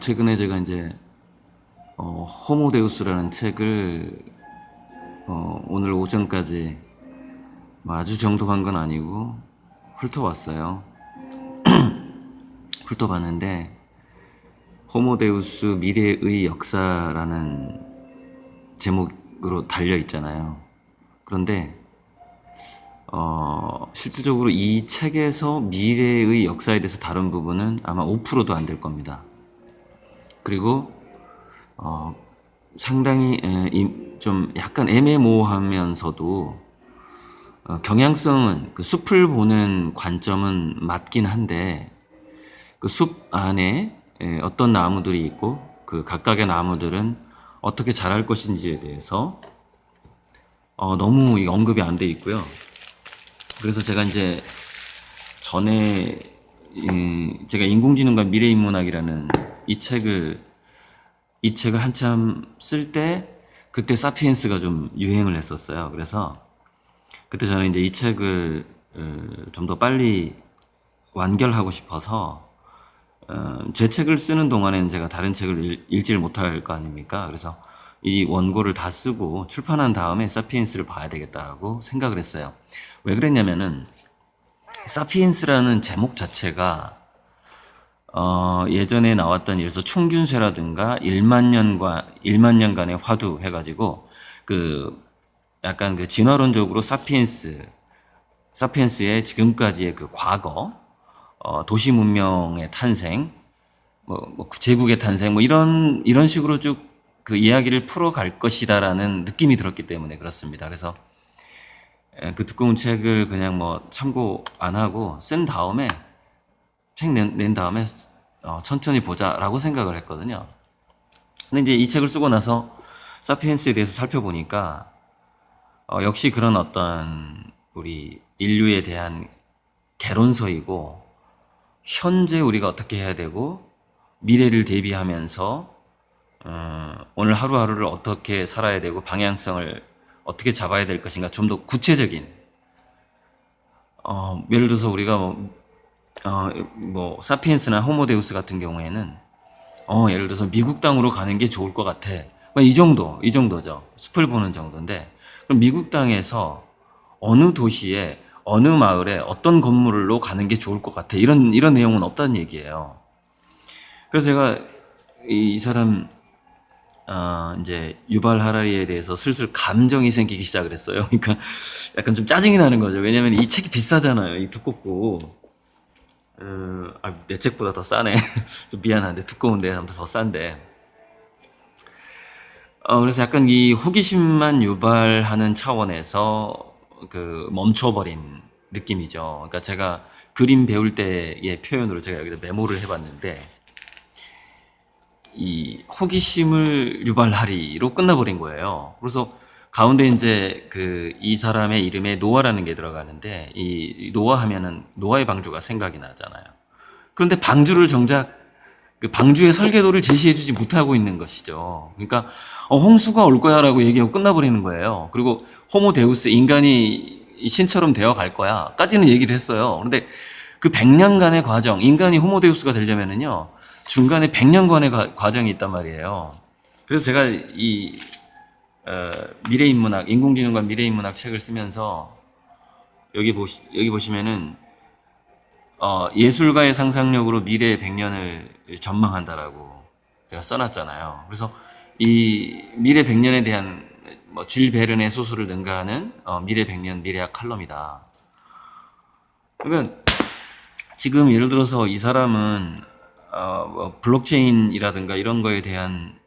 최근에 제가 이제 호모데우스라는 책을 오늘 오전까지 뭐 아주 정독한 건 아니고 훑어봤어요. 훑어봤는데 호모데우스 미래의 역사라는 제목으로 달려 있잖아요. 그런데 실질적으로 이 책에서 미래의 역사에 대해서 다룬 부분은 아마 5%도 안 될 겁니다. 그리고 상당히 좀 약간 애매모호하면서도 경향성은 그 숲을 보는 관점은 맞긴 한데 그 숲 안에 어떤 나무들이 있고 그 각각의 나무들은 어떻게 자랄 것인지에 대해서 너무 언급이 안 돼 있고요. 그래서 제가 이제 전에 제가 인공지능과 미래인문학이라는 이 책을 한참 쓸 때 그때 사피엔스가 좀 유행을 했었어요. 그래서 그때 저는 이제 이 책을 좀 더 빨리 완결하고 싶어서 제 책을 쓰는 동안에는 제가 다른 책을 읽지를 못할 거 아닙니까? 그래서 이 원고를 다 쓰고 출판한 다음에 사피엔스를 봐야 되겠다라고 생각을 했어요. 왜 그랬냐면은 사피엔스라는 제목 자체가 예전에 나왔던 예를 들어서 총균쇠라든가 1만 년간의 화두 해가지고 그 약간 그 진화론적으로 사피엔스의 지금까지의 그 과거, 도시 문명의 탄생, 제국의 탄생, 이런 식으로 쭉 그 이야기를 풀어갈 것이다라는 느낌이 들었기 때문에 그렇습니다. 그래서 그 두꺼운 책을 그냥 참고 안 하고 쓴 다음에 책 낸 다음에 천천히 보자라고 생각을 했거든요. 근데 이제 이 책을 쓰고 나서 사피엔스에 대해서 살펴보니까 역시 그런 어떤 우리 인류에 대한 개론서이고 현재 우리가 어떻게 해야 되고 미래를 대비하면서 오늘 하루하루를 어떻게 살아야 되고 방향성을 어떻게 잡아야 될 것인가 좀 더 구체적인 예를 들어서 우리가 사피엔스나 호모데우스 같은 경우에는 예를 들어서 미국 땅으로 가는 게 좋을 것 같아. 이 정도죠. 숲을 보는 정도인데 그럼 미국 땅에서 어느 도시에 어느 마을에 어떤 건물로 가는 게 좋을 것 같아. 이런 내용은 없다는 얘기예요. 그래서 제가 이 사람 이제 유발 하라리에 대해서 슬슬 감정이 생기기 시작을 했어요. 그러니까 약간 좀 짜증이 나는 거죠. 왜냐면 이 책이 비싸잖아요. 이 두껍고. 내 책보다 더 싸네. 좀 미안한데 두꺼운데 아무튼 더 싼데. 그래서 약간 이 호기심만 유발하는 차원에서 그 멈춰버린 느낌이죠. 그러니까 제가 그림 배울 때의 표현으로 제가 여기다 메모를 해봤는데 이 호기심을 유발하리로 끝나버린 거예요. 그래서 가운데 이제 이 사람의 이름에 노아라는 게 들어가는데 이 노아 하면은 노아의 방주가 생각이 나잖아요. 그런데 방주를 정작 그 방주의 설계도를 제시해주지 못하고 있는 것이죠. 그러니까 홍수가 올 거야라고 얘기하고 끝나버리는 거예요. 그리고 호모데우스 인간이 신처럼 되어 갈 거야까지는 얘기를 했어요. 그런데 그 100년간의 과정, 인간이 호모데우스가 되려면은요 중간에 100년간의 과정이 있단 말이에요. 그래서 제가 이 미래인문학, 인공지능과 미래인문학 책을 쓰면서 여기 보시면은 예술가의 상상력으로 미래의 100년을 전망한다라고 제가 써놨잖아요. 그래서 이 미래 100년에 대한 줄 베른의 소설을 능가하는 미래 100년 미래학 칼럼이다. 그러면 지금 예를 들어서 이 사람은 블록체인이라든가 이런 거에 대한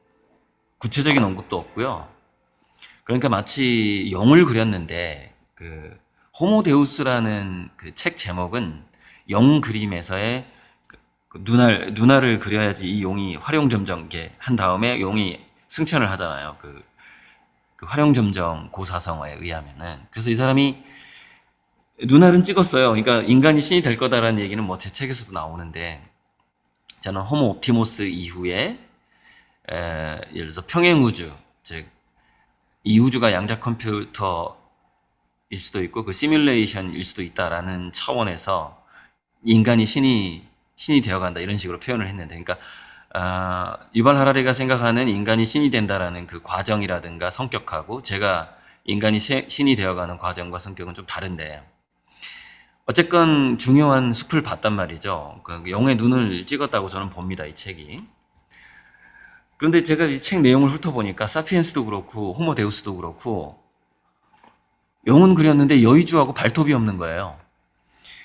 구체적인 언급도 없고요. 그러니까 마치 영을 그렸는데 그 호모데우스라는 그 책 제목은 영 그림에서의 눈알을 그려야지 이 용이 활용점정게 한 다음에 용이 승천을 하잖아요. 그 활용점정 고사성어에 의하면은. 그래서 이 사람이 눈알은 찍었어요. 그러니까 인간이 신이 될 거다라는 얘기는 제 책에서도 나오는데 저는 호모 옵티모스 이후에 예를 들어서 평행우주, 즉 이 우주가 양자 컴퓨터일 수도 있고 그 시뮬레이션일 수도 있다라는 차원에서 인간이 신이 되어간다 이런 식으로 표현을 했는데, 그러니까 유발 하라리가 생각하는 인간이 신이 된다라는 그 과정이라든가 성격하고 제가 인간이 신이 되어가는 과정과 성격은 좀 다른데 어쨌건 중요한 숲을 봤단 말이죠. 그 영의 눈을 찍었다고 저는 봅니다, 이 책이. 그런데 제가 이 책 내용을 훑어보니까 사피엔스도 그렇고 호모데우스도 그렇고 영은 그렸는데 여의주하고 발톱이 없는 거예요.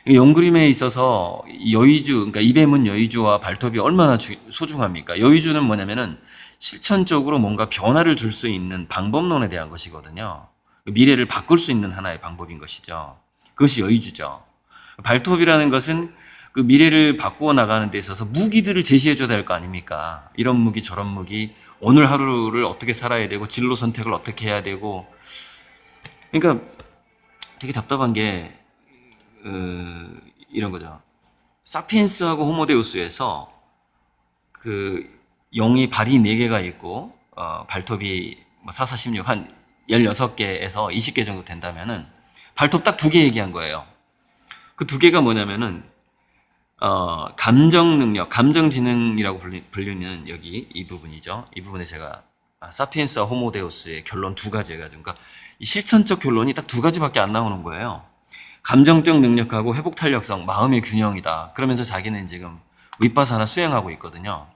영그림에 있어서 여의주, 그러니까 입에 문 여의주와 발톱이 얼마나 소중합니까? 여의주는 뭐냐면은 실천적으로 뭔가 변화를 줄 수 있는 방법론에 대한 것이거든요. 미래를 바꿀 수 있는 하나의 방법인 것이죠. 그것이 여의주죠. 발톱이라는 것은 그 미래를 바꾸어 나가는 데 있어서 무기들을 제시해 줘야 될 거 아닙니까? 이런 무기, 저런 무기, 오늘 하루를 어떻게 살아야 되고, 진로 선택을 어떻게 해야 되고. 그러니까 되게 답답한 게, 이런 거죠. 사피엔스하고 호모데우스에서 그 영이 발이 4개가 있고, 발톱이 뭐 4, 4, 16, 한 16개에서 20개 정도 된다면은 발톱 딱 2개 얘기한 거예요. 그 2개가 뭐냐면은, 감정 능력, 감정 지능이라고 불리는 여기 이 부분이죠. 이 부분에 제가 사피엔스와 호모데우스의 결론 2가지 해가지고, 그러니까 이 실천적 결론이 딱 2가지밖에 안 나오는 거예요. 감정적 능력하고 회복 탄력성, 마음의 균형이다. 그러면서 자기는 지금 윗바사나 수행하고 있거든요.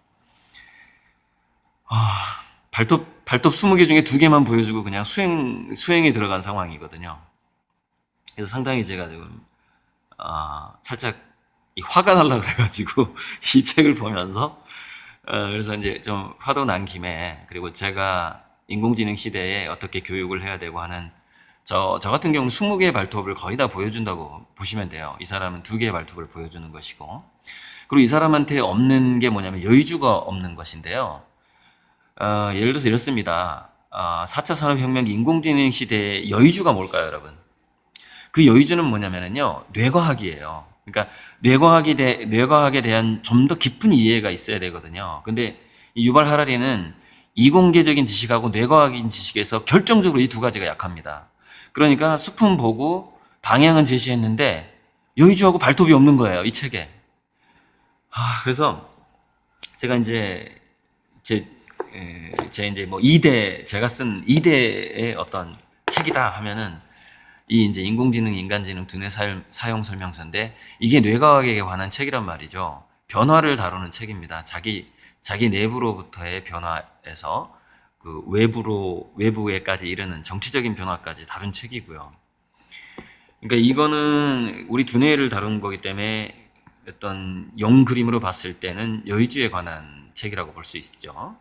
발톱 20개 중에 2개만 보여주고 그냥 수행에 들어간 상황이거든요. 그래서 상당히 제가 지금, 살짝 화가 날라 그래가지고 이 책을 보면서, 그래서 이제 좀 화도 난 김에, 그리고 제가 인공지능 시대에 어떻게 교육을 해야 되고 하는 저 같은 경우는 20개의 발톱을 거의 다 보여준다고 보시면 돼요. 이 사람은 2개의 발톱을 보여주는 것이고. 그리고 이 사람한테 없는 게 뭐냐면 여의주가 없는 것인데요. 예를 들어서 이렇습니다. 4차 산업혁명 인공지능 시대의 여의주가 뭘까요, 여러분? 그 여의주는 뭐냐면요. 뇌과학이에요. 그러니까 뇌과학에 대한 좀 더 깊은 이해가 있어야 되거든요. 근데 이 유발 하라리는 이공계적인 지식하고 뇌과학인 지식에서 결정적으로 이 2가지가 약합니다. 그러니까 숲은 보고 방향은 제시했는데 여의주하고 발톱이 없는 거예요, 이 책에. 그래서 제가 이제 제 이제 뭐 2대, 제가 쓴 2대의 어떤 책이다 하면은 이 이제 인공지능, 인간지능 두뇌 사용 설명서인데 이게 뇌과학에 관한 책이란 말이죠. 변화를 다루는 책입니다. 자기 내부로부터의 변화에서 그 외부에까지 이르는 정치적인 변화까지 다룬 책이고요. 그러니까 이거는 우리 두뇌를 다룬 거기 때문에 어떤 영 그림으로 봤을 때는 여의주에 관한 책이라고 볼 수 있죠.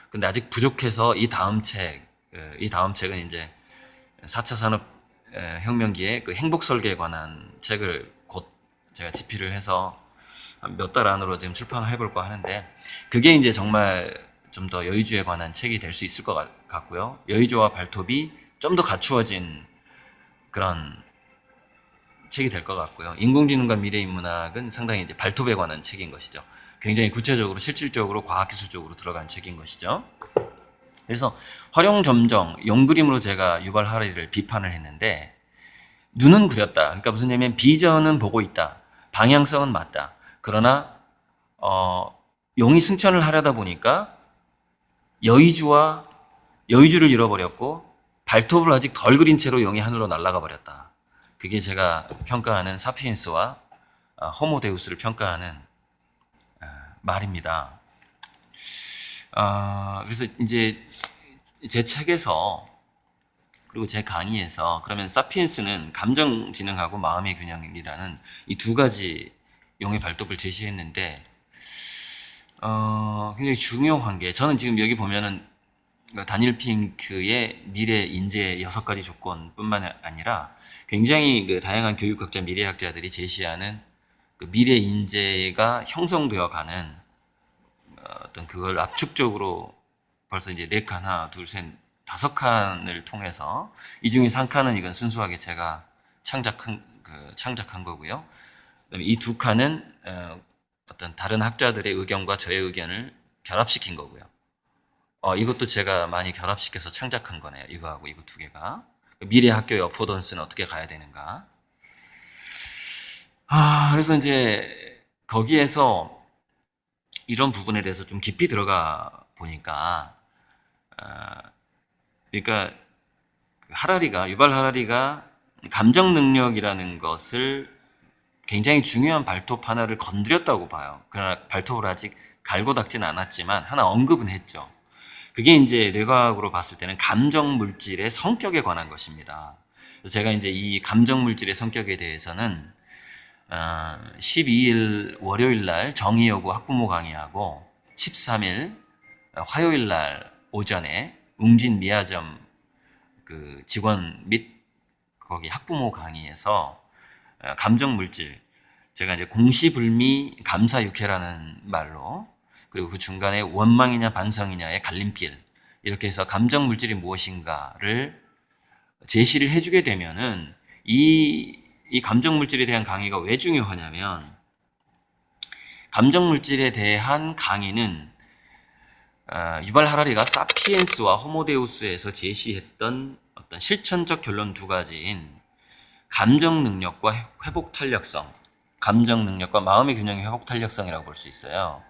근데 아직 부족해서 이 다음 책은 이제 4차 산업 혁명기의 그 행복 설계에 관한 책을 곧 제가 집필을 해서 몇 달 안으로 지금 출판을 해볼까 하는데 그게 이제 정말 좀 더 여의주에 관한 책이 될 수 있을 것 같고요. 여의주와 발톱이 좀 더 갖추어진 그런 책이 될 것 같고요. 인공지능과 미래인문학은 상당히 이제 발톱에 관한 책인 것이죠. 굉장히 구체적으로 실질적으로 과학기술적으로 들어간 책인 것이죠. 그래서 활용점정, 영그림으로 제가 유발 하라리를 비판을 했는데 눈은 그렸다. 그러니까 무슨 얘기냐면 비전은 보고 있다. 방향성은 맞다. 그러나 용이 승천을 하려다 보니까 여의주를 잃어버렸고 발톱을 아직 덜 그린 채로 용이 하늘로 날아가 버렸다. 그게 제가 평가하는 사피엔스와 호모데우스를 평가하는 말입니다. 그래서 이제 제 책에서 그리고 제 강의에서 그러면 사피엔스는 감정지능하고 마음의 균형이라는 이 2가지 용의 발톱을 제시했는데 굉장히 중요한 게 저는 지금 여기 보면은 다니엘 핑크의 미래 인재 6가지 조건뿐만 아니라 굉장히 그 다양한 교육학자, 미래학자들이 제시하는 그 미래 인재가 형성되어 가는 어떤 그걸 압축적으로 벌써 이제 4칸, 하나, 둘, 셋, 5칸을 통해서 이 중에서 1칸은 이건 순수하게 제가 창작한 거고요. 그다음에 이 2칸은 어떤 다른 학자들의 의견과 저의 의견을 결합시킨 거고요. 이것도 제가 많이 결합시켜서 창작한 거네요. 이거하고 이거 2개가. 미래 학교의 어포던스는 어떻게 가야 되는가. 그래서 이제 거기에서 이런 부분에 대해서 좀 깊이 들어가 보니까, 그러니까 유발 하라리가 감정 능력이라는 것을 굉장히 중요한 발톱 하나를 건드렸다고 봐요. 그러나 발톱을 아직 갈고 닦진 않았지만 하나 언급은 했죠. 그게 이제 뇌과학으로 봤을 때는 감정 물질의 성격에 관한 것입니다. 그래서 제가 이제 이 감정 물질의 성격에 대해서는 12일 월요일 날 정의여고 학부모 강의하고 13일 화요일 날 오전에 웅진 미아점 그 직원 및 거기 학부모 강의에서 감정 물질, 제가 이제 공시불미 감사육회라는 말로, 그리고 그 중간에 원망이냐 반성이냐의 갈림길, 이렇게 해서 감정 물질이 무엇인가를 제시를 해주게 되면은 이 감정 물질에 대한 강의가 왜 중요하냐면, 감정 물질에 대한 강의는 유발 하라리가 사피엔스와 호모데우스에서 제시했던 어떤 실천적 결론 두 가지인 감정 능력과 회복 탄력성, 감정 능력과 마음의 균형의 회복 탄력성이라고 볼 수 있어요.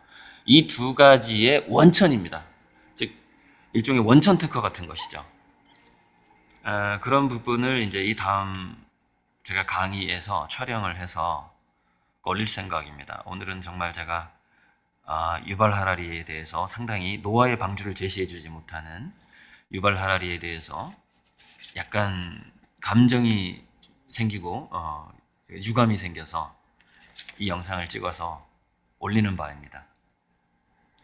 이 두 가지의 원천입니다. 즉 일종의 원천 특허 같은 것이죠. 그런 부분을 이제 이 다음 제가 강의에서 촬영을 해서 올릴 생각입니다. 오늘은 정말 제가 유발 하라리에 대해서 상당히 노아의 방주를 제시해 주지 못하는 유발 하라리에 대해서 약간 감정이 생기고 유감이 생겨서 이 영상을 찍어서 올리는 바입니다.